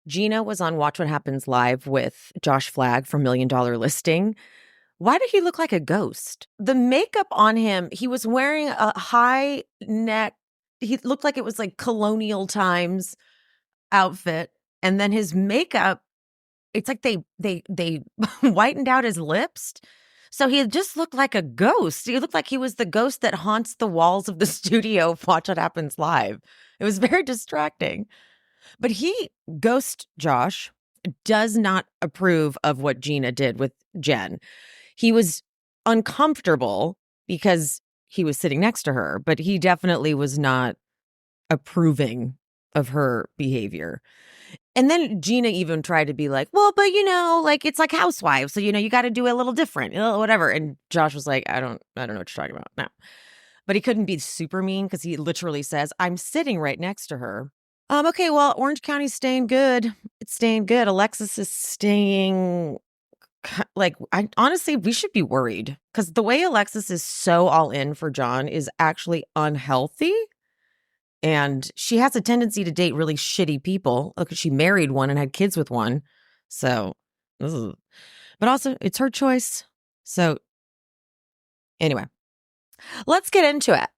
Gina was on Watch What Happens Live with Josh Flagg from Million Dollar Listing. Why did he look like a ghost? The makeup on him, he was wearing a high neck, he looked like it was like colonial times outfit. And then his makeup, it's like they whitened out his lips. So he just looked like a ghost. He looked like he was the ghost that haunts the walls of the studio of Watch What Happens Live. It was very distracting. But Ghost Josh, does not approve of what Gina did with Jen. He was uncomfortable because he was sitting next to her, but he definitely was not approving of her behavior. And then Gina even tried to be like, well, but like it's like housewives. So, you got to do it a little different, whatever. And Josh was like, I don't know what you're talking about. No. But he couldn't be super mean because he literally says, I'm sitting right next to her. Okay, well, Orange County's staying good. It's staying good. Alexis is staying honestly, we should be worried because the way Alexis is so all in for John is actually unhealthy. And she has a tendency to date really shitty people. Look, she married one and had kids with one. So, but also it's her choice. So anyway, let's get into it.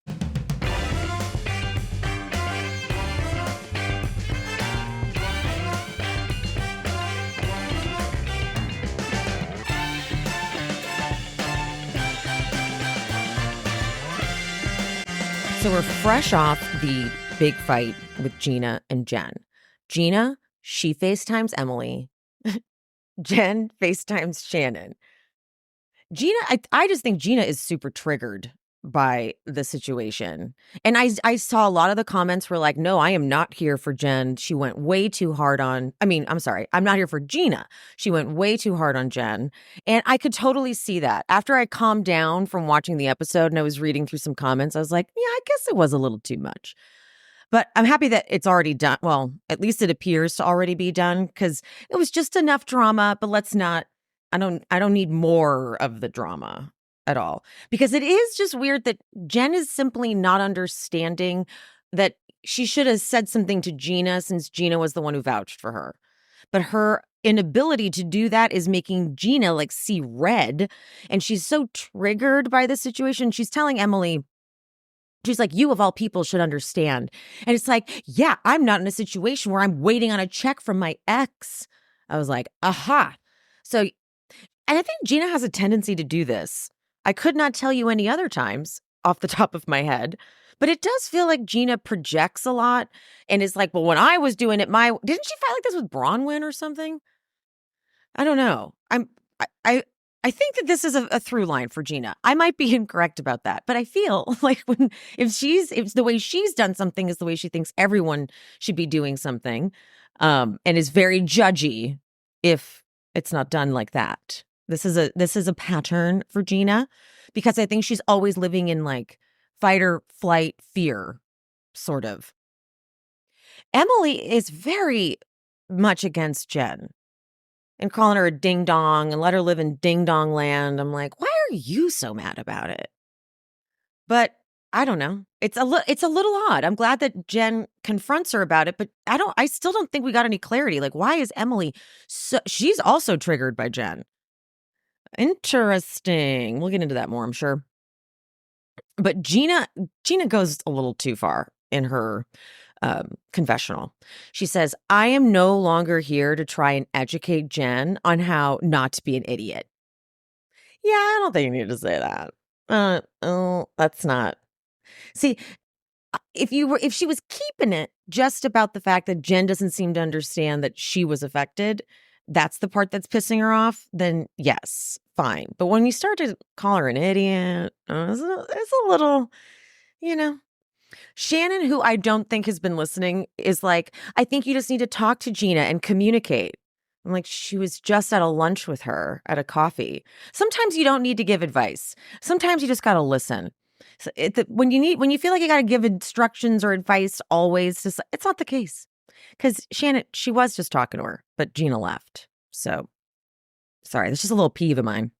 So we're fresh off the big fight with Gina and Jen. Gina, she FaceTimes Emily. Jen FaceTimes Shannon. Gina, I just think Gina is super triggered by the situation. And I saw a lot of the comments were like, no, I am not here for Jen. She went way too hard on, I'm sorry, I'm not here for Gina. She went way too hard on Jen. And I could totally see that. After I calmed down from watching the episode and I was reading through some comments, I was like, yeah, I guess it was a little too much. But I'm happy that it's already done. Well, at least it appears to already be done because it was just enough drama, but let's not, I don't need more of the drama at all, because it is just weird that Jen is simply not understanding that she should have said something to Gina since Gina was the one who vouched for her. But her inability to do that is making Gina like see red. And she's so triggered by the situation. She's telling Emily, she's like, you of all people should understand. And it's like, yeah, I'm not in a situation where I'm waiting on a check from my ex. I was like, aha. So, and I think Gina has a tendency to do this. I could not tell you any other times off the top of my head, but it does feel like Gina projects a lot and is like, well, when I was doing it, didn't she fight like this with Bronwyn or something? I don't know. I think that this is a through line for Gina. I might be incorrect about that, but I feel like if the way she's done something is the way she thinks everyone should be doing something, and is very judgy if it's not done like that. This is a pattern for Gina because I think she's always living in like fight or flight fear, sort of. Emily is very much against Jen and calling her a ding dong and let her live in ding dong land. I'm like, why are you so mad about it? But I don't know. It's a little odd. I'm glad that Jen confronts her about it, but I still don't think we got any clarity. Like, why is Emily she's also triggered by Jen. Interesting. We'll get into that more, I'm sure. But Gina goes a little too far in her confessional. She says, I am no longer here to try and educate Jen on how not to be an idiot. Yeah, I don't think you need to say that. That's not. See, if she was keeping it just about the fact that Jen doesn't seem to understand that she was affected, that's the part that's pissing her off, then yes, fine. But when you start to call her an idiot, it's a little, Shannon, who I don't think has been listening, is like, I think you just need to talk to Gina and communicate. I'm like, she was just at a lunch with her at a coffee. Sometimes you don't need to give advice. Sometimes you just got to listen. So when you feel like you got to give instructions or advice always, it's not the case. Because Shannon, she was just talking to her, but Gina left. So, sorry, that's just a little peeve of mine.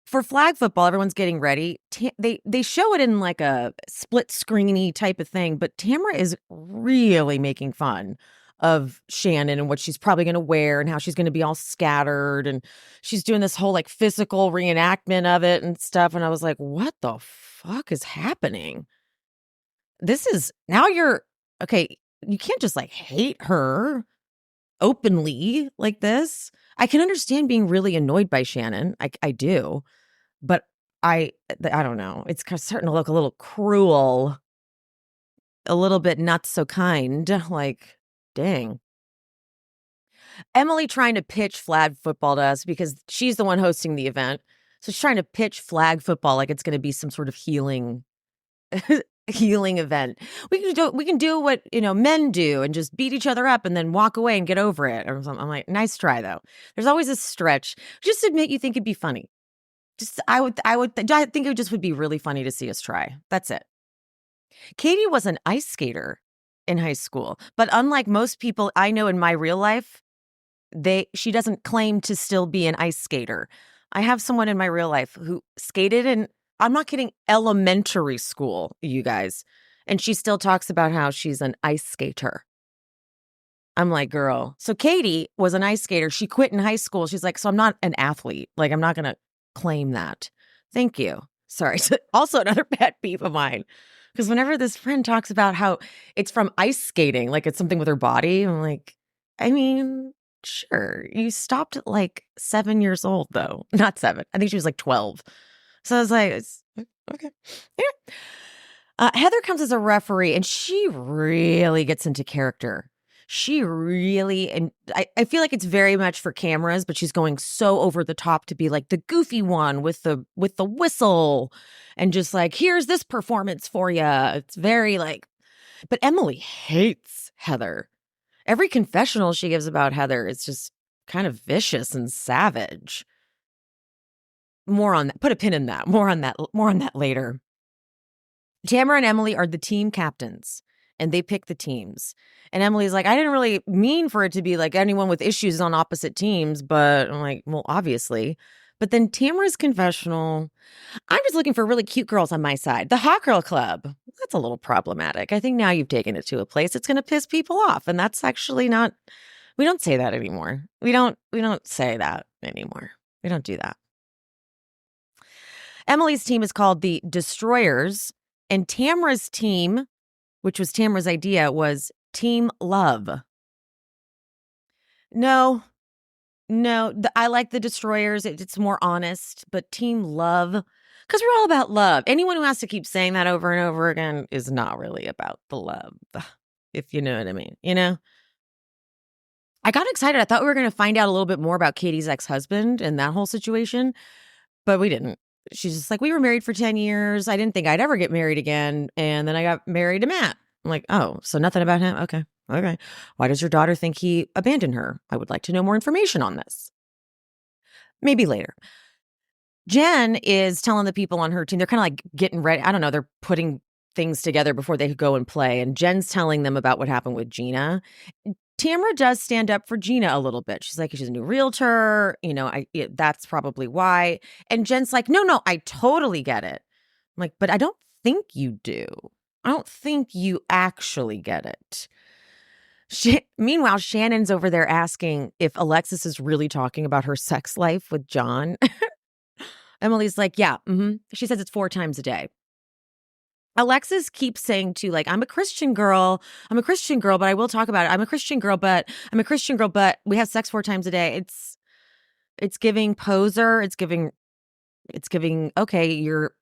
For flag football, everyone's getting ready. They show it in like a split screeny type of thing, but Tamara is really making fun of Shannon and what she's probably going to wear and how she's going to be all scattered. And she's doing this whole like physical reenactment of it and stuff. And I was like, what the fuck is happening? Now you're okay. You can't just like hate her openly like this. I can understand being really annoyed by Shannon. I do, but I don't know. It's starting to look a little cruel, a little bit not so kind. Like, dang. Emily trying to pitch flag football to us because she's the one hosting the event. So she's trying to pitch flag football like it's going to be some sort of healing event. We can do what, men do and just beat each other up and then walk away and get over it or something. I'm like, nice try though. There's always a stretch. Just admit you think it'd be funny. I think it just would be really funny to see us try. That's it. Katie was an ice skater in high school, but unlike most people I know in my real life, she doesn't claim to still be an ice skater. I have someone in my real life who skated in, I'm not kidding, elementary school, you guys. And she still talks about how she's an ice skater. I'm like, girl. So Katie was an ice skater. She quit in high school. She's like, so I'm not an athlete. Like, I'm not going to claim that. Thank you. Sorry. Also another pet peeve of mine. Because whenever this friend talks about how it's from ice skating, like it's something with her body, I'm like, I mean, sure. You stopped at like 7 years old, though. Not 7. I think she was like 12. So I was like, okay. Yeah. Heather comes as a referee, and she really gets into character. And I feel like it's very much for cameras, but she's going so over the top to be like the goofy one with the whistle and just like, here's this performance for you. It's very like, but Emily hates Heather. Every confessional she gives about Heather is just kind of vicious and savage. More on that. Put a pin in that. More on that later. Tamara and Emily are the team captains, and they pick the teams. And Emily's like, I didn't really mean for it to be like anyone with issues on opposite teams, but I'm like, well, obviously. But then Tamara's confessional, I'm just looking for really cute girls on my side. The Hot Girl Club, that's a little problematic. I think now you've taken it to a place it's going to piss people off. And that's actually not, we don't say that anymore. We don't say that anymore. We don't do that. Emily's team is called the Destroyers, and Tamara's team, which was Tamara's idea, was Team Love. No, I like the Destroyers. It's more honest, but Team Love, because we're all about love. Anyone who has to keep saying that over and over again is not really about the love, if you know what I mean, I got excited. I thought we were going to find out a little bit more about Katie's ex-husband and that whole situation, but we didn't. She's just like, we were married for 10 years. I didn't think I'd ever get married again. And then I got married to Matt. I'm like, oh, so nothing about him? Okay. Why does your daughter think he abandoned her? I would like to know more information on this. Maybe later. Jen is telling the people on her team, they're kind of like getting ready. I don't know. They're putting things together before they could go and play. And Jen's telling them about what happened with Gina. Tamara does stand up for Gina a little bit. She's like, she's a new realtor. That's probably why. And Jen's like, no, I totally get it. I'm like, but I don't think you do. I don't think you actually get it. Meanwhile, Shannon's over there asking if Alexis is really talking about her sex life with John. Emily's like, yeah. She says it's 4 times a day. Alexis keeps saying to like, I'm a Christian girl, but I will talk about it. I'm a Christian girl, but we have sex 4 times a day. It's giving poser. It's giving, okay, you're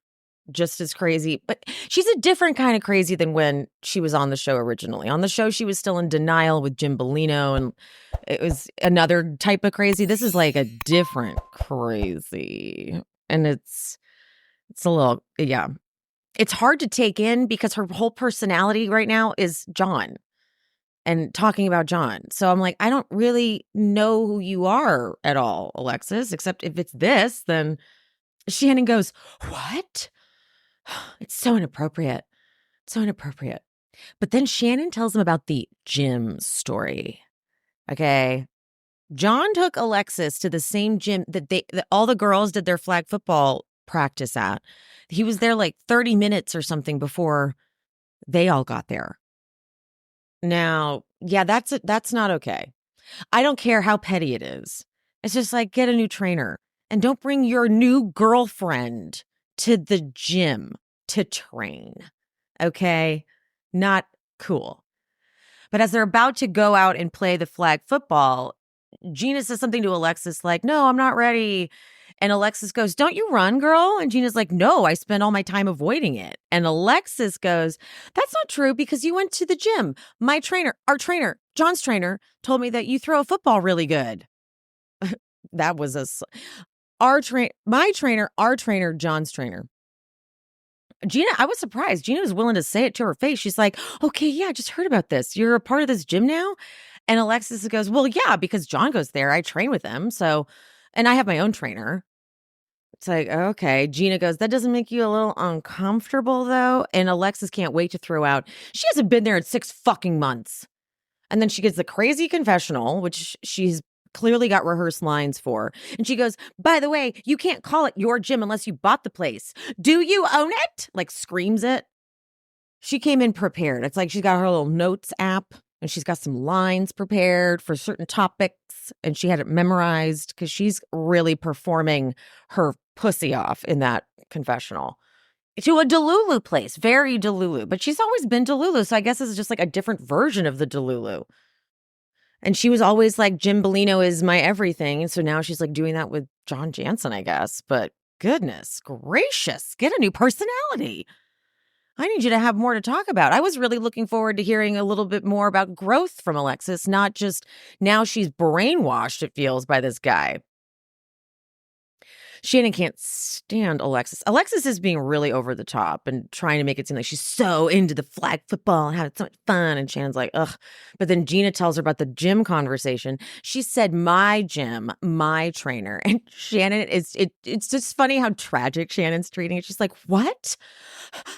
just as crazy. But she's a different kind of crazy than when she was on the show originally. On the show, she was still in denial with Jim Bellino, and it was another type of crazy. This is like a different crazy. And it's a little, yeah. It's hard to take in because her whole personality right now is John and talking about John. So I'm like, I don't really know who you are at all, Alexis, except if it's this, then Shannon goes, what? It's so inappropriate. But then Shannon tells him about the gym story. Okay. John took Alexis to the same gym that all the girls did their flag football practice at. He was there like 30 minutes or something before they all got there. Now, yeah, that's not okay. I don't care how petty it is. It's just like, get a new trainer and don't bring your new girlfriend to the gym to train. Okay? Not cool. But as they're about to go out and play the flag football, Gina says something to Alexis like, "No, I'm not ready." And Alexis goes, "Don't you run, girl?" And Gina's like, "No, I spend all my time avoiding it." And Alexis goes, "That's not true because you went to the gym. My trainer, our trainer, John's trainer, told me that you throw a football really good." That was my trainer, our trainer, John's trainer. Gina, I was surprised. Gina was willing to say it to her face. She's like, "Okay, yeah, I just heard about this. You're a part of this gym now?" And Alexis goes, "Well, yeah, because John goes there. I train with him. So, and I have my own trainer." It's like, okay. Gina goes, "That doesn't make you a little uncomfortable, though?" And Alexis can't wait to throw out, "She hasn't been there in 6 fucking months." And then she gets the crazy confessional, which she's clearly got rehearsed lines for. And she goes, "By the way, you can't call it your gym unless you bought the place. Do you own it?" Like screams it. She came in prepared. It's like she's got her little notes app and she's got some lines prepared for certain topics and she had it memorized because she's really performing her pussy off in that confessional. To a Delulu place, very Delulu. But she's always been Delulu, so I guess it's just like a different version of the Delulu. And she was always like, Jim Bellino is my everything. And so now she's like doing that with John Jansen, I guess. But goodness gracious, get a new personality. I need you to have more to talk about. I was really looking forward to hearing a little bit more about growth from Alexis, not just now she's brainwashed, it feels, by this guy. Shannon can't stand Alexis. Alexis is being really over the top and trying to make it seem like she's so into the flag football and having so much fun. And Shannon's like, ugh. But then Gina tells her about the gym conversation. She said, "My gym, my trainer." And Shannon it's just funny how tragic Shannon's treating it. She's like, "What?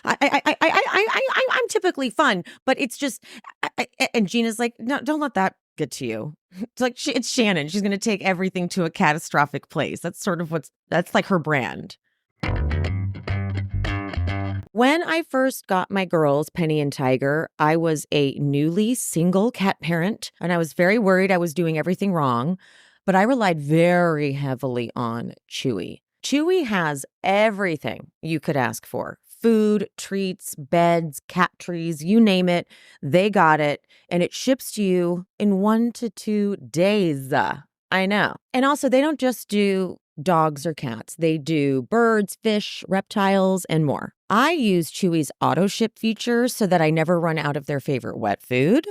I'm typically fun, but it's just," and Gina's like, "No, don't let that get to you." It's like it's Shannon. She's going to take everything to a catastrophic place. That's sort of that's like her brand. When I first got my girls, Penny and Tiger, I was a newly single cat parent, and I was very worried I was doing everything wrong, but I relied very heavily on Chewy. Chewy has everything you could ask for. Food, treats, beds, cat trees, you name it, they got it, and it ships to you in 1 to 2 days. I know. And also, they don't just do dogs or cats. They do birds, fish, reptiles, and more. I use Chewy's auto ship feature so that I never run out of their favorite wet food.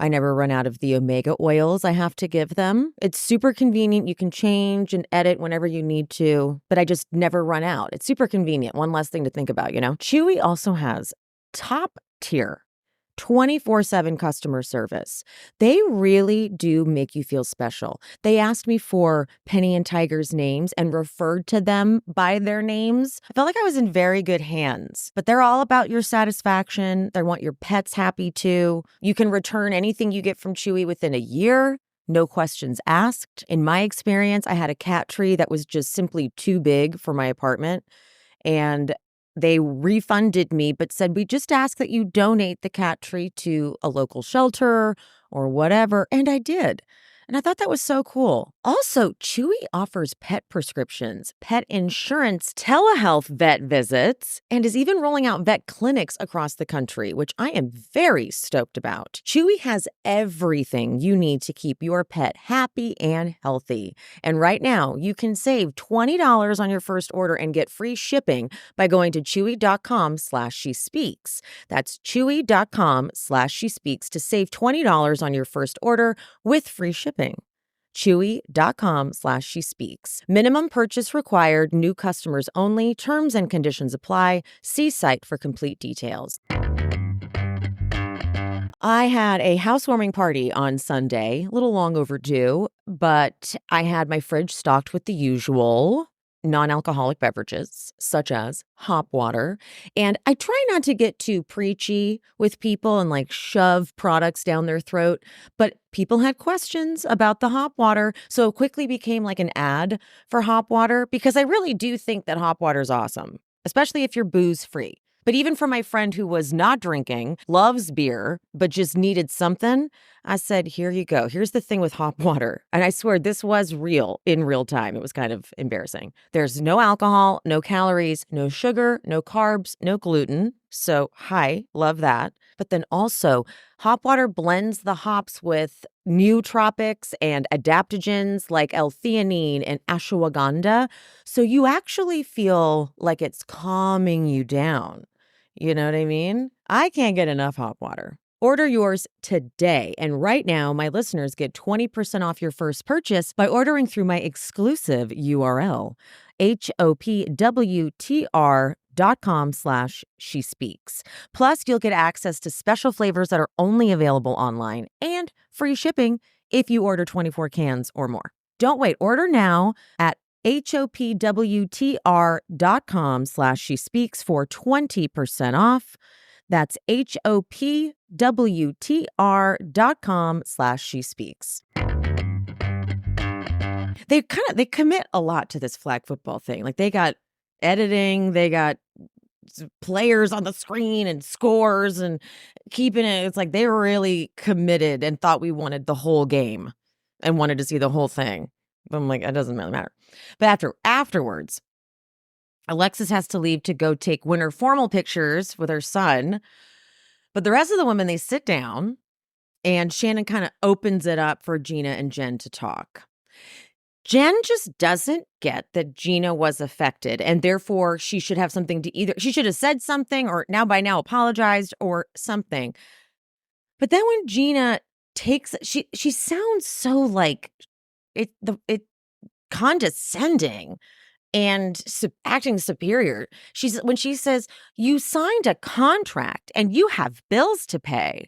I never run out of the omega oils I have to give them. It's super convenient. You can change and edit whenever you need to, but I just never run out. It's super convenient. One less thing to think about, you know? Chewy also has top tier 24/7 customer service. They really do make you feel special. They asked me for Penny and Tiger's names and referred to them by their names. I felt like I was in very good hands, but they're all about your satisfaction. They want your pets happy too. You can return anything you get from Chewy within a year. No questions asked. In my experience, I had a cat tree that was just simply too big for my apartment, and they refunded me, but said, "We just ask that you donate the cat tree to a local shelter or whatever." And I did. And I thought that was so cool. Also, Chewy offers pet prescriptions, pet insurance, telehealth vet visits, and is even rolling out vet clinics across the country, which I am very stoked about. Chewy has everything you need to keep your pet happy and healthy. And right now, you can save $20 on your first order and get free shipping by going to chewy.com/she-speaks. That's chewy.com/she-speaks to save $20 on your first order with free shipping. Chewy.com/she-speaks. Minimum purchase required. New customers only. Terms and conditions apply. See site for complete details. I had a housewarming party on Sunday, a little long overdue, but I had my fridge stocked with the usual non-alcoholic beverages, such as hop water. And I try not to get too preachy with people and like shove products down their throat, but people had questions about the hop water. So it quickly became like an ad for hop water because I really do think that hop water is awesome, especially if you're booze free. But even for my friend who was not drinking, loves beer, but just needed something, I said, here you go. Here's the thing with hot water. And I swear this was real in real time. It was kind of embarrassing. There's no alcohol, no calories, no sugar, no carbs, no gluten. So, hi, love that. But then also, hop water blends the hops with nootropics and adaptogens like L-theanine and ashwagandha. So you actually feel like it's calming you down. You know what I mean? I can't get enough hot water. Order yours today. And right now, my listeners get 20% off your first purchase by ordering through my exclusive URL, hopwtr.com/she speaks. Plus, you'll get access to special flavors that are only available online and free shipping if you order 24 cans or more. Don't wait. Order now at hopwtr.com/she speaks for 20% off. That's hopwtr.com/she speaks. They commit a lot to this flag football thing. Like they got editing, they got players on the screen and scores and keeping it. It's like they were really committed and thought we wanted the whole game and wanted to see the whole thing. But I'm like, it doesn't really matter. But afterwards, Alexis has to leave to go take winter formal pictures with her son. But the rest of the women, they sit down and Shannon kind of opens it up for Gina and Jen to talk. Jen just doesn't get that Gina was affected and therefore she should have something to she should have said something or by now apologized or something. But then when Gina takes, she sounds so like it condescending and acting superior. When she says, you signed a contract and you have bills to pay.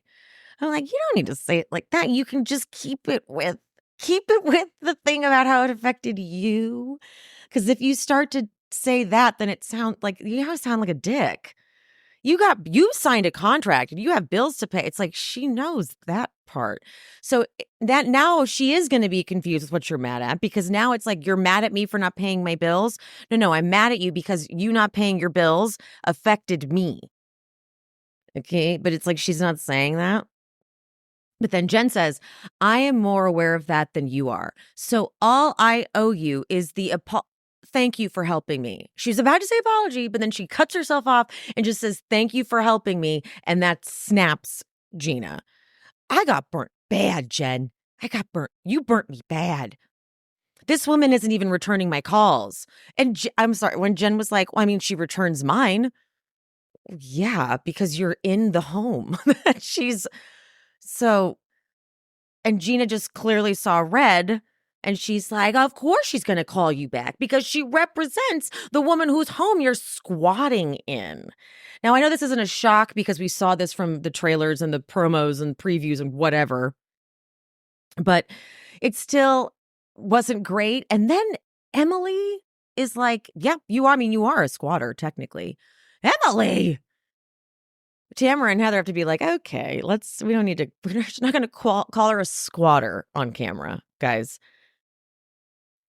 I'm like, you don't need to say it like that. You can just keep it with the thing about how it affected you. Because if you start to say that, then it sounds like you sound like a dick. You signed a contract and you have bills to pay. It's like she knows that part. So that now she is going to be confused with what you're mad at, because now it's like you're mad at me for not paying my bills. No, I'm mad at you because you not paying your bills affected me. Okay, but it's like she's not saying that. But then Jen says, I am more aware of that than you are. So all I owe you is thank you for helping me. She's about to say apology, but then she cuts herself off and just says, thank you for helping me. And that snaps Gina. I got burnt bad, Jen. I got burnt. You burnt me bad. This woman isn't even returning my calls. And I'm sorry, when Jen was like, well, I mean, she returns mine. Yeah, because you're in the home. And Gina just clearly saw red. And she's like, of course she's going to call you back because she represents the woman whose home you're squatting in. Now, I know this isn't a shock because we saw this from the trailers and the promos and previews and whatever, but it still wasn't great. And then Emily is like, yeah, you are a squatter, technically. Emily! Tamara and Heather have to be like, okay, we're not going to call her a squatter on camera, guys.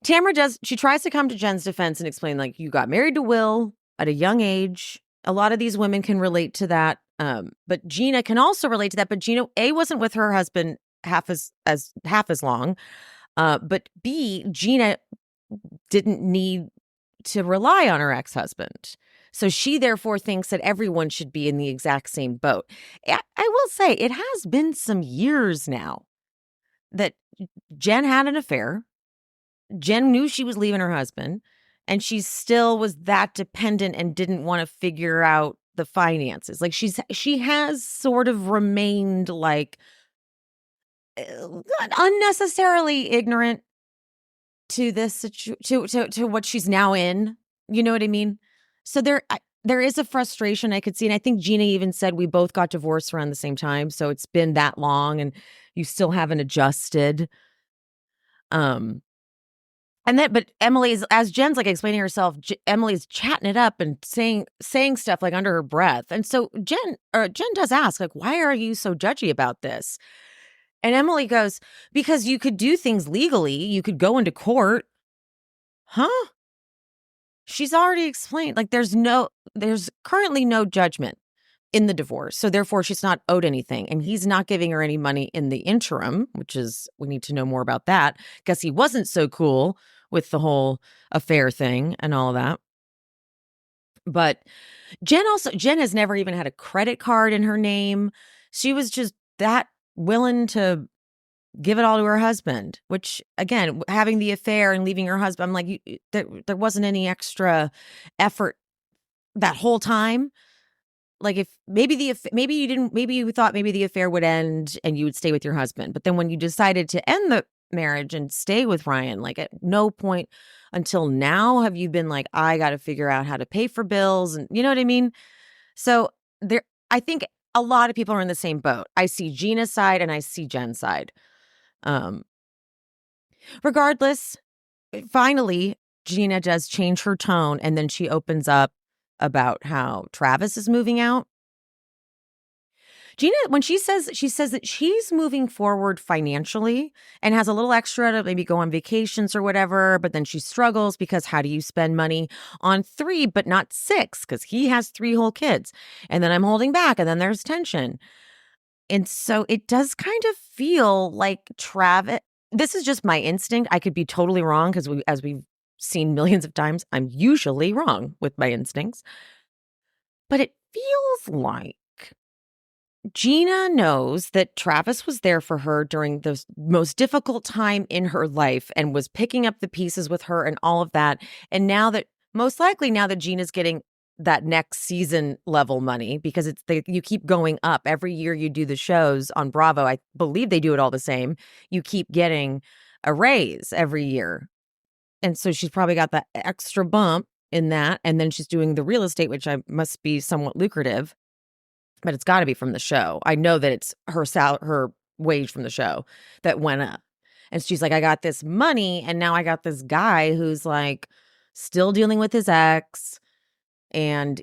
Tamara she tries to come to Jen's defense and explain, like, you got married to Will at a young age. A lot of these women can relate to that. But Gina can also relate to that. But Gina, A, wasn't with her husband half as long. But B, Gina didn't need to rely on her ex-husband. So she therefore thinks that everyone should be in the exact same boat. I will say it has been some years now that Jen had an affair. Jen knew she was leaving her husband, and she still was that dependent and didn't want to figure out the finances. Like she has sort of remained like unnecessarily ignorant to this to what she's now in. You know what I mean? So there is a frustration I could see, and I think Gina even said we both got divorced around the same time, so it's been that long, and you still haven't adjusted. But Emily is, as Jen's like explaining herself, Emily's chatting it up and saying stuff like under her breath. And so Jen does ask, like, why are you so judgy about this? And Emily goes, because you could do things legally. You could go into court. Huh? She's already explained, like, there's no, there's currently no judgment in the divorce. So therefore she's not owed anything. And he's not giving her any money in the interim, which is, we need to know more about that. Guess he wasn't so cool with the whole affair thing and all of that. But Jen has never even had a credit card in her name. She was just that willing to give it all to her husband, which again, having the affair and leaving her husband, I'm like, there wasn't any extra effort that whole time. Like if maybe you thought maybe the affair would end and you would stay with your husband. But then when you decided to end the marriage and stay with Ryan, like at no point until now have you been like, I got to figure out how to pay for bills. And you know what I mean? So I think a lot of people are in the same boat. I see Gina's side and I see Jen's side. Regardless, finally, Gina does change her tone and then she opens up about how Travis is moving out. Gina, when she says that she's moving forward financially and has a little extra to maybe go on vacations or whatever, but then she struggles because how do you spend money on 3 but not 6? Because he has 3 whole kids. And then I'm holding back and then there's tension. And so it does kind of feel like Travis, this is just my instinct. I could be totally wrong because as we've seen millions of times, I'm usually wrong with my instincts. But it feels like Gina knows that Travis was there for her during the most difficult time in her life and was picking up the pieces with her and all of that. And most likely now that Gina's getting that next season level money, because you keep going up every year you do the shows on Bravo. I believe they do it all the same. You keep getting a raise every year. And so she's probably got that extra bump in that. And then she's doing the real estate, which must be somewhat lucrative. But it's got to be from the show. I know that it's her wage from the show that went up. And she's like, I got this money and now I got this guy who's like still dealing with his ex and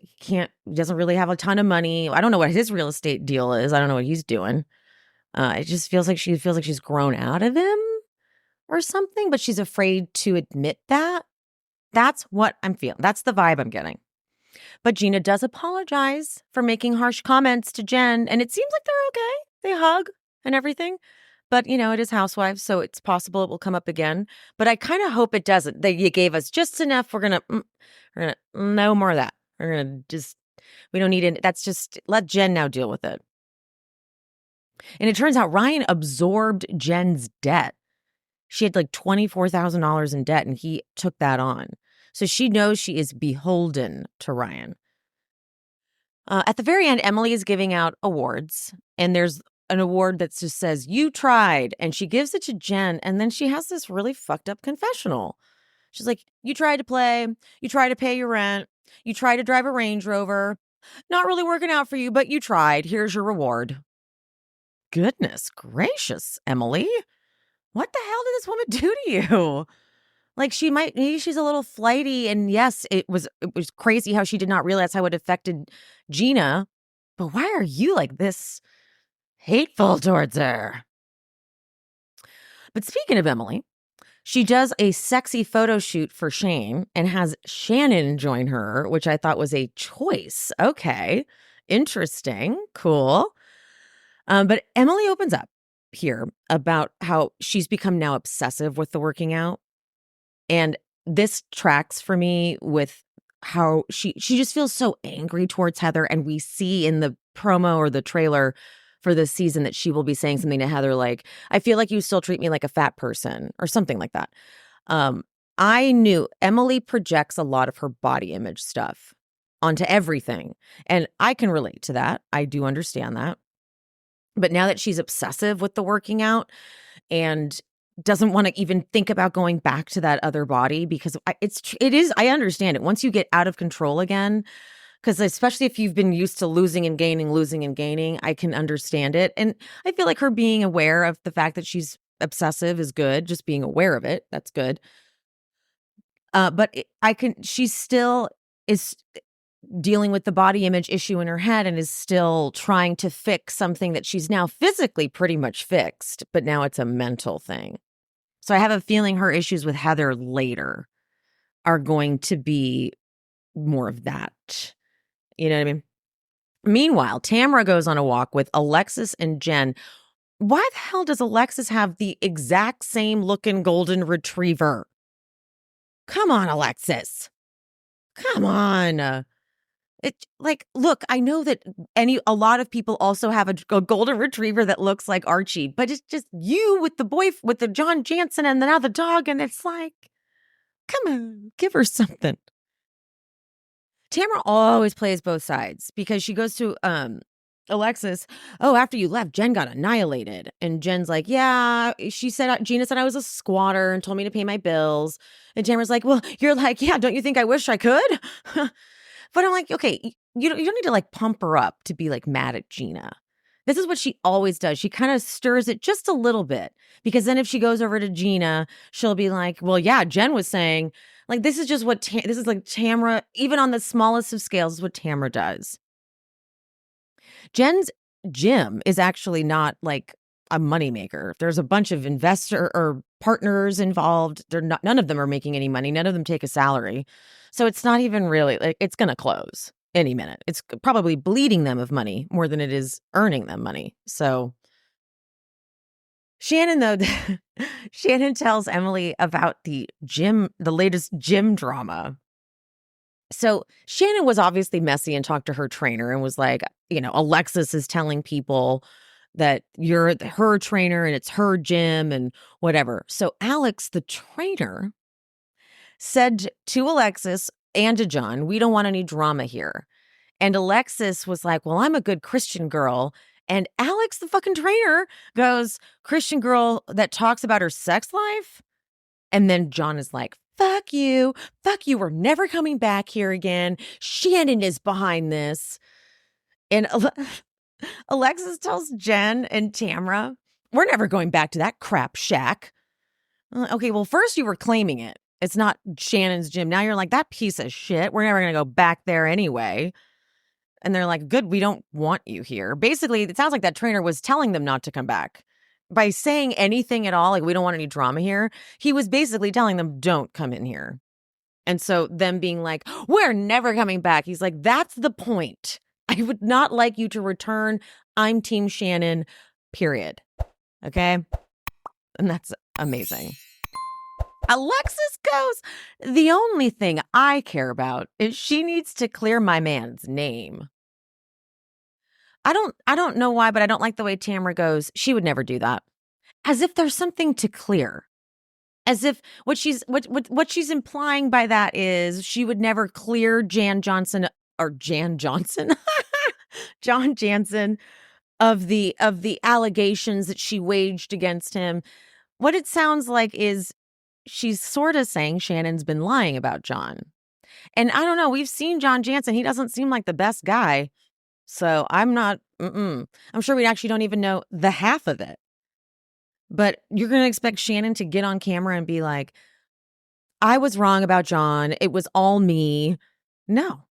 doesn't really have a ton of money. I don't know what his real estate deal is. I don't know what he's doing. It just feels like she's grown out of him or something, but she's afraid to admit that. That's what I'm feeling. That's the vibe I'm getting. But Gina does apologize for making harsh comments to Jen, and it seems like they're okay. They hug and everything. But, it is Housewives, so it's possible it will come up again. But I kind of hope it doesn't. You gave us just enough. We're going to no more of that. We're going to we don't need it. That's just, let Jen now deal with it. And it turns out Ryan absorbed Jen's debt. She had like $24,000 in debt, and he took that on. So she knows she is beholden to Ryan. At the very end, Emily is giving out awards, and there's an award that just says, you tried, and she gives it to Jen, and then she has this really fucked up confessional. She's like, you tried to play, you tried to pay your rent, you tried to drive a Range Rover, not really working out for you, but you tried. Here's your reward. Goodness gracious, Emily. What the hell did this woman do to you? Like maybe she's a little flighty, and yes, it was crazy how she did not realize how it affected Gina. But why are you like this hateful towards her? But speaking of Emily, she does a sexy photo shoot for Shane and has Shannon join her, which I thought was a choice. Okay, interesting, cool. But Emily opens up here about how she's become now obsessive with the working out. And this tracks for me with how she just feels so angry towards Heather. And we see in the promo or the trailer for this season that she will be saying something to Heather like, I feel like you still treat me like a fat person or something like that. I knew Emily projects a lot of her body image stuff onto everything. And I can relate to that. I do understand that. But now that she's obsessive with the working out and doesn't want to even think about going back to that other body, because I understand it. Once you get out of control again, because especially if you've been used to losing and gaining, I can understand it. And I feel like her being aware of the fact that she's obsessive is good. Just being aware of it, that's good. But she still is dealing with the body image issue in her head and is still trying to fix something that she's now physically pretty much fixed, but now it's a mental thing. So I have a feeling her issues with Heather later are going to be more of that. You know what I mean? Meanwhile, Tamara goes on a walk with Alexis and Jen. Why the hell does Alexis have the exact same looking golden retriever? Come on, Alexis. Come on. Look, I know that a lot of people also have a golden retriever that looks like Archie, but it's just you with the John Jansen and now the dog, and it's like, come on, give her something. Tamara always plays both sides because she goes to Alexis, oh, after you left, Jen got annihilated. And Jen's like, yeah, Gina said I was a squatter and told me to pay my bills. And Tamara's like, well, you're like, yeah, don't you think I wish I could? But I'm like, okay, you don't need to like pump her up to be like mad at Gina. This is what she always does. She kind of stirs it just a little bit because then if she goes over to Gina, she'll be like, well, yeah, Jen was saying, like, this is just what this is like Tamara, even on the smallest of scales, is what Tamara does. Jen's gym is actually not like a moneymaker. There's a bunch of investor or partners involved. None of them are making any money. None of them take a salary. So it's not even really like it's going to close any minute. It's probably bleeding them of money more than it is earning them money. So Shannon, though, Shannon tells Emily about the latest gym drama. So Shannon was obviously messy and talked to her trainer and was like, Alexis is telling people that you're her trainer and it's her gym and whatever. So Alex, the trainer, said to Alexis and to John, we don't want any drama here. And Alexis was like, well, I'm a good Christian girl. And Alex, the fucking trainer, goes, Christian girl that talks about her sex life? And then John is like, fuck you, we're never coming back here again. Shannon is behind this. And Alexis tells Jen and Tamara, we're never going back to that crap shack. Okay, well, first you were claiming it. It's not Shannon's gym. Now you're like, that piece of shit. We're never going to go back there anyway. And they're like, good, we don't want you here. Basically, it sounds like that trainer was telling them not to come back. By saying anything at all, like, we don't want any drama here, he was basically telling them, don't come in here. And so them being like, we're never coming back. He's like, that's the point. I would not like you to return. I'm Team Shannon, period. Okay? And that's amazing. Alexis goes, the only thing I care about is she needs to clear my man's name. I don't know why, but I don't like the way Tamara goes, she would never do that. As if there's something to clear. As if what she's implying by that is she would never clear John Jansen of the allegations that she waged against him. What it sounds like is she's sort of saying Shannon's been lying about John. And I don't know, we've seen John Jansen. He doesn't seem like the best guy. So I'm sure we actually don't even know the half of it. But you're going to expect Shannon to get on camera and be like, I was wrong about John. It was all me. No,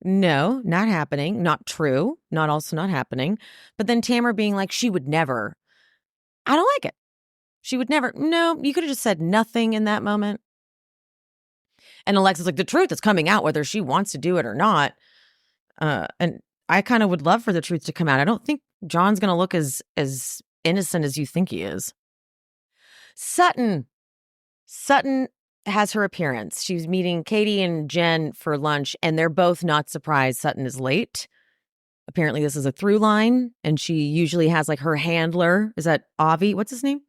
not happening. Not true. Not happening. But then Tamara being like, she would never. I don't like it. She would never. No, you could have just said nothing in that moment. And Alexa's like, the truth is coming out whether she wants to do it or not. And I kind of would love for the truth to come out. I don't think John's going to look as innocent as you think he is. Sutton has her appearance. She's meeting Katie and Jen for lunch, and they're both not surprised Sutton is late. Apparently, this is a through line, and she usually has like her handler. Is that Avi? What's his name?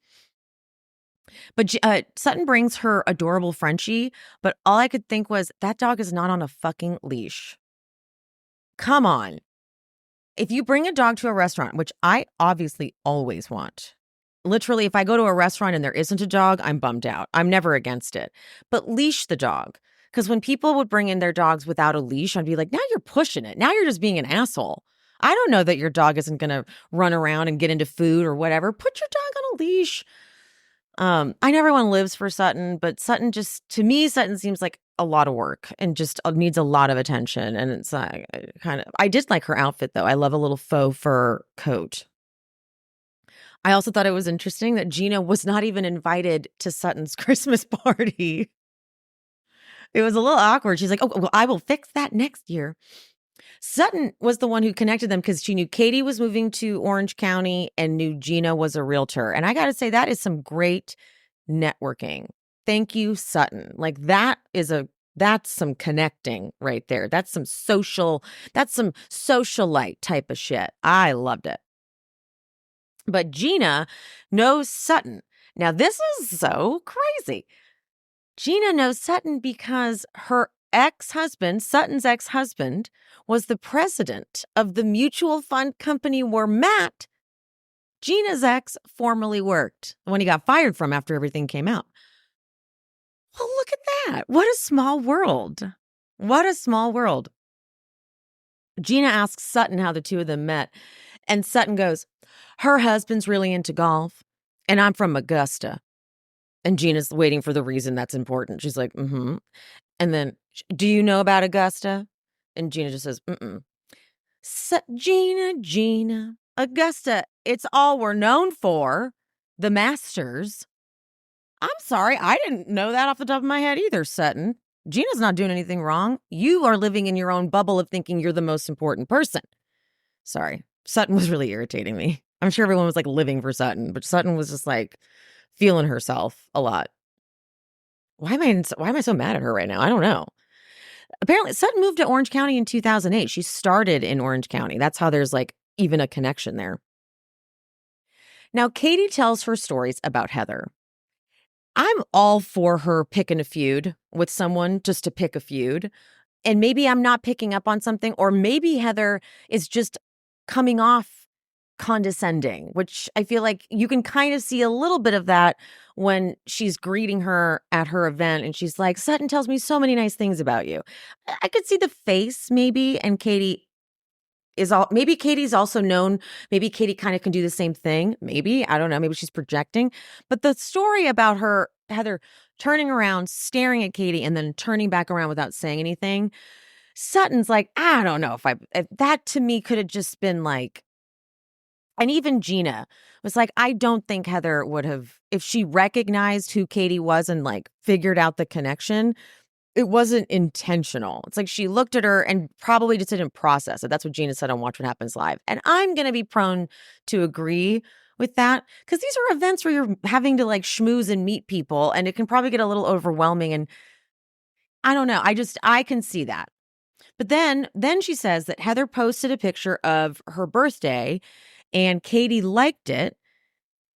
But Sutton brings her adorable Frenchie, but all I could think was that dog is not on a fucking leash. Come on. If you bring a dog to a restaurant, which I obviously always want, literally, if I go to a restaurant and there isn't a dog, I'm bummed out. I'm never against it. But leash the dog. Because when people would bring in their dogs without a leash, I'd be like, now you're pushing it. Now you're just being an asshole. I don't know that your dog isn't going to run around and get into food or whatever. Put your dog on a leash. I know everyone lives for Sutton, but Sutton seems like a lot of work and just needs a lot of attention. And it's like I did like her outfit though. I love a little faux fur coat. I also thought it was interesting that Gina was not even invited to Sutton's Christmas party. It was a little awkward. She's like, oh, well, I will fix that next year. Sutton was the one who connected them because she knew Katie was moving to Orange County and knew Gina was a realtor. And I got to say, that is some great networking. Thank you, Sutton. Like that's some connecting right there. That's some socialite type of shit. I loved it. But Gina knows Sutton. Now, this is so crazy. Gina knows Sutton because her ex-husband, Sutton's ex-husband, was the president of the mutual fund company where Matt, Gina's ex, formerly worked when he got fired from after everything came out. Well, look at that. What a small world. What a small world. Gina asks Sutton how the two of them met, and Sutton goes, her husband's really into golf, and I'm from Augusta. And Gina's waiting for the reason that's important. She's like, mm-hmm. And then, do you know about Augusta? And Gina just says, mm-mm. Gina, Augusta, it's all we're known for. The Masters. I'm sorry, I didn't know that off the top of my head either, Sutton. Gina's not doing anything wrong. You are living in your own bubble of thinking you're the most important person. Sorry, Sutton was really irritating me. I'm sure everyone was like living for Sutton, but Sutton was just like feeling herself a lot. Why am I so mad at her right now? I don't know. Apparently, Sutton moved to Orange County in 2008. She started in Orange County. That's how there's like even a connection there. Now, Katie tells her stories about Heather. I'm all for her picking a feud with someone just to pick a feud. And maybe I'm not picking up on something, or maybe Heather is just coming off condescending, which I feel like you can kind of see a little bit of that when she's greeting her at her event and she's like, Sutton tells me so many nice things about you. I could see the face maybe, and maybe Katie's also known, maybe Katie kind of can do the same thing. Maybe, I don't know, maybe she's projecting. But the story about Heather turning around, staring at Katie, and then turning back around without saying anything, Sutton's like, I don't know if that to me could have just been like, and even Gina was like, I don't think Heather would have, if she recognized who Katie was and like figured out the connection, it wasn't intentional. It's like she looked at her and probably just didn't process it. That's what Gina said on Watch What Happens Live. And I'm going to be prone to agree with that because these are events where you're having to like schmooze and meet people, and it can probably get a little overwhelming. And I don't know. I can see that. But then she says that Heather posted a picture of her birthday and Katie liked it.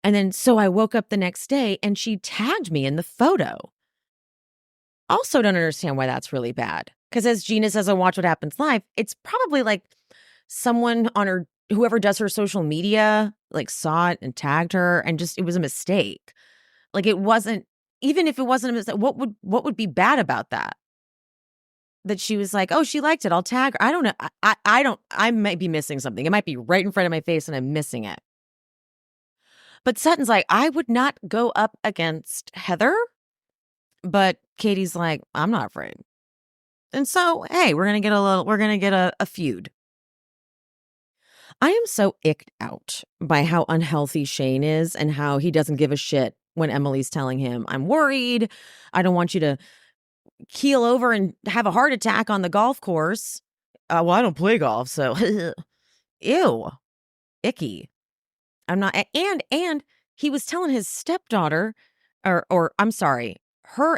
And then so I woke up the next day and she tagged me in the photo. Also don't understand why that's really bad. Because as Gina says on Watch What Happens Live, it's probably like someone on whoever does her social media, like saw it and tagged her and just, it was a mistake. Like it wasn't, even if it wasn't a mistake, what would be bad about that? That she was like, oh, she liked it, I'll tag her. I don't know. I might be missing something. It might be right in front of my face and I'm missing it. But Sutton's like, I would not go up against Heather. But Katie's like, I'm not afraid. And so, hey, we're going to get a feud. I am so icked out by how unhealthy Shane is and how he doesn't give a shit when Emily's telling him, I'm worried. I don't want you to keel over and have a heart attack on the golf course. Well, I don't play golf, so ew, icky. I'm not. And he was telling his stepdaughter, or I'm sorry,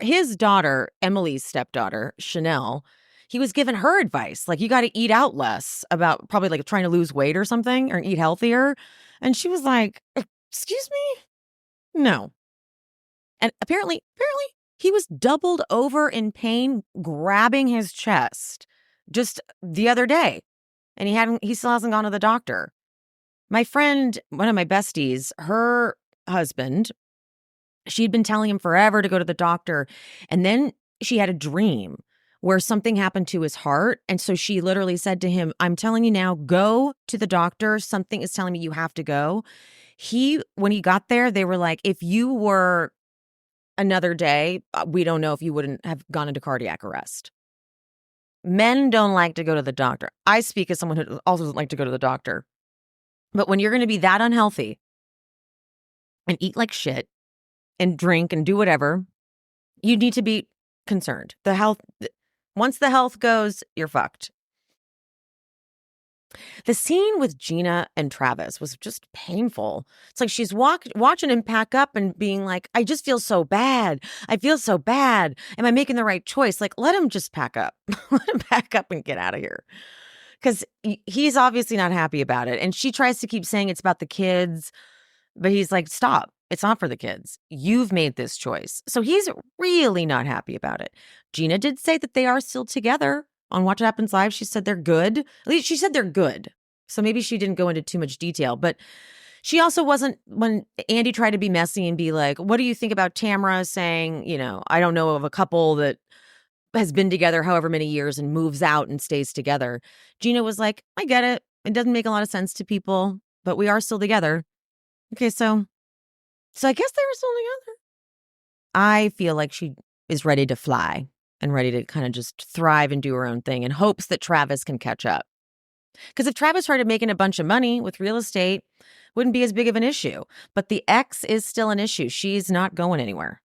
his daughter, Emily's stepdaughter, Chanel. He was giving her advice, like you got to eat out less, about probably like trying to lose weight or something, or eat healthier. And she was like, "Excuse me, no." And apparently, he was doubled over in pain, grabbing his chest just the other day, and he still hasn't gone to the doctor. My friend, one of my besties, her husband, she'd been telling him forever to go to the doctor. And then she had a dream where something happened to his heart. And so she literally said to him, I'm telling you now, go to the doctor. Something is telling me you have to go. When he got there, they were like, if you were another day, we don't know if you wouldn't have gone into cardiac arrest. Men don't like to go to the doctor. I speak as someone who also doesn't like to go to the doctor. But when you're going to be that unhealthy and eat like shit and drink and do whatever, you need to be concerned. Once the health goes, you're fucked. The scene with Gina and Travis was just painful. It's like she's watching him pack up and being like, I just feel so bad. I feel so bad. Am I making the right choice? Like, let him just pack up. Let him pack up and get out of here. Because he's obviously not happy about it. And she tries to keep saying it's about the kids. But he's like, stop. It's not for the kids. You've made this choice. So he's really not happy about it. Gina did say that they are still together on Watch What Happens Live. She said they're good. At least she said they're good. So maybe she didn't go into too much detail. But she also wasn't, when Andy tried to be messy and be like, what do you think about Tamara saying, I don't know of a couple that has been together however many years and moves out and stays together. Gina was like, I get it. It doesn't make a lot of sense to people, but we are still together. Okay, so I guess they were still together. I feel like she is ready to fly and ready to kind of just thrive and do her own thing in hopes that Travis can catch up. Because if Travis started making a bunch of money with real estate, wouldn't be as big of an issue. But the ex is still an issue. She's not going anywhere.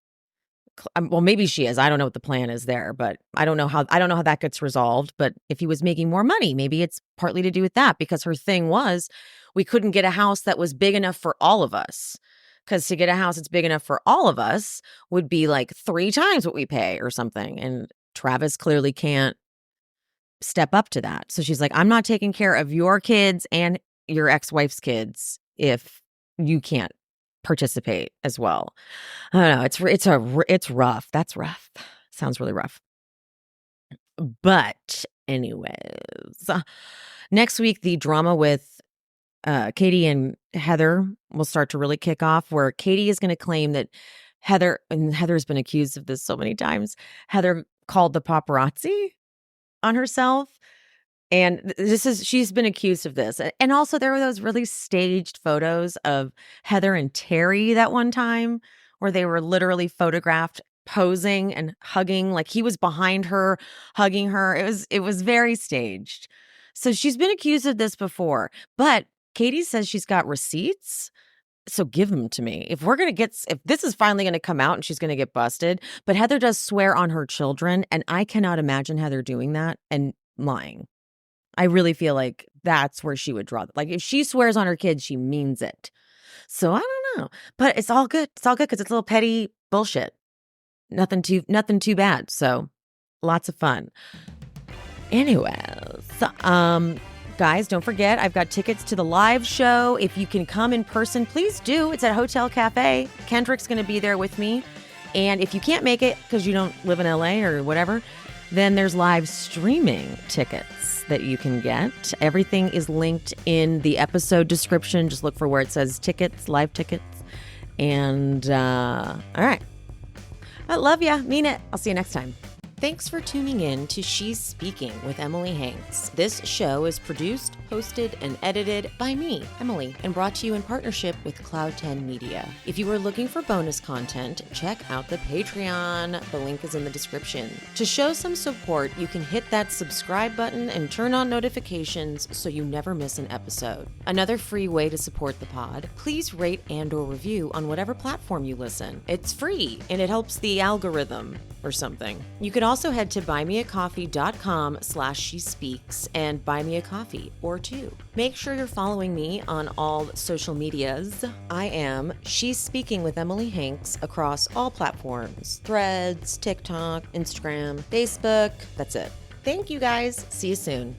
Well, maybe she is. I don't know what the plan is there, but I don't know how that gets resolved. But if he was making more money, maybe it's partly to do with that, because her thing was we couldn't get a house that was big enough for all of us. Because to get a house that's big enough for all of us would be like 3 times what we pay or something. And Travis clearly can't step up to that. So she's like, I'm not taking care of your kids and your ex-wife's kids if you can't participate as well. I don't know. It's rough. That's rough. Sounds really rough. But anyways, next week, the drama with Katie and Heather will start to really kick off, where Katie is going to claim that Heather's been accused of this so many times. Heather called the paparazzi on herself. And she's been accused of this. And also there were those really staged photos of Heather and Terry that one time where they were literally photographed posing and hugging, like he was behind her, hugging her. It was very staged. So she's been accused of this before, but Katie says she's got receipts. So give them to me. If this is finally going to come out and she's going to get busted, but Heather does swear on her children. And I cannot imagine Heather doing that and lying. I really feel like that's where she would draw. Like if she swears on her kids, she means it. So I don't know, but it's all good. It's all good because it's a little petty bullshit. Nothing too bad. So lots of fun. Anyways, guys, don't forget, I've got tickets to the live show. If you can come in person, please do. It's at Hotel Cafe. Kendrick's going to be there with me. And if you can't make it because you don't live in LA or whatever, then there's live streaming tickets that you can get. Everything is linked in the episode description. Just look for where it says tickets, live tickets. And all right. I love ya. Mean it. I'll see you next time. Thanks for tuning in to She's Speaking with Emily Hanks. This show is produced, hosted, and edited by me, Emily, and brought to you in partnership with Cloud 10 Media. If you are looking for bonus content, check out the Patreon. The link is in the description. To show some support, you can hit that subscribe button and turn on notifications so you never miss an episode. Another free way to support the pod, please rate and/or review on whatever platform you listen. It's free, and it helps the algorithm or something. You can also head to buymeacoffee.com/shespeaks and buy me a coffee or two. Make sure you're following me on all social medias. I am She's Speaking with Emily Hanks across all platforms: Threads, TikTok, Instagram, Facebook. That's it. Thank you guys. See you soon.